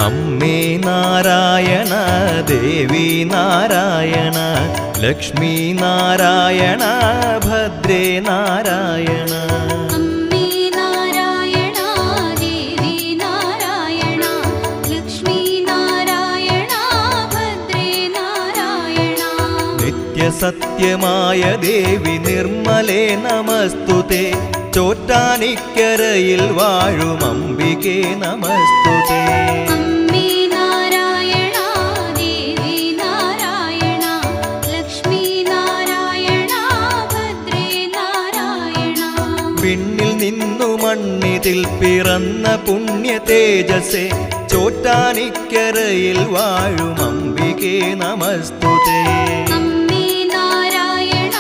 അമ്മേ നാരായണ ദേവി നാരായണ ലക്ഷ്മി നാരായണ ഭദ്രേ നാരായണ. അമ്മേ നാരായണ ദേവി നാരായണ ലക്ഷ്മി നാരായണ ഭദ്രേ നാരായണ. നിത്യസത്യമായ ദേവി നിർമ്മലേ നമസ്തുതേ. ചോറ്റാനിക്കരയിൽ വാഴും അംബികേ നമസ്തുതേ. അമ്മേ നാരായണ ദേവി നാരായണ ലക്ഷ്മി നാരായണ ഭദ്രേ നാരായണ. വിണ്ണിൽ നിന്നു മണ്ണിതിൽ പിറന്ന പുണ്യ തേജസ്സേ. ചോറ്റാനിക്കരയിൽ വാഴും അംബികേ നമസ്തുതേ. അമ്മേ നാരായണ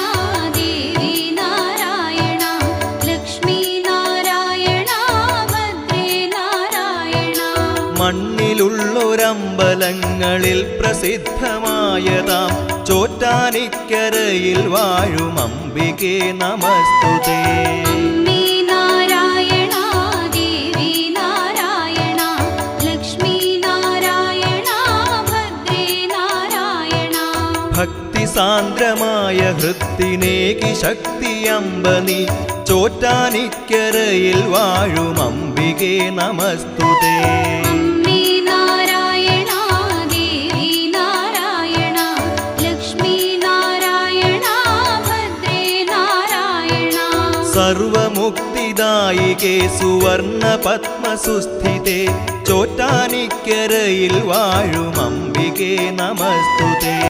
ദേവി നാരായണ ലക്ഷ്മി നാരായണ ഭദ്രേ നാരായണ. മണ്ണിലുള്ളൊരമ്പലങ്ങളിൽ പ്രസിദ്ധമായതാം ചോറ്റാനിക്കരയിൽ വാഴും അംബികേ നമസ്തുതേ. അമ്മേ നാരായണ ദേവി നാരായണ ലക്ഷ്മി നാരായണ ഭദ്രേ നാരായണ. ഭക്തി സാന്ദ്രമായ ഹൃത്തിനേകി ശക്തി അമ്പനി. ചോറ്റാനിക്കരയിൽ വാഴും അംബികേ നമസ്തുതേ. അമ്മേ നാരായണ ദേവി നാരായണ ലക്ഷ്മി നാരായണ ഭദ്രേ നാരായണ. സർവമുക്തിദായികേ സുവർണ പത്മസുസ്ഥിതേ. ചോറ്റാനിക്കരയിൽ വാഴും അംബികേ നമസ്തുതേ.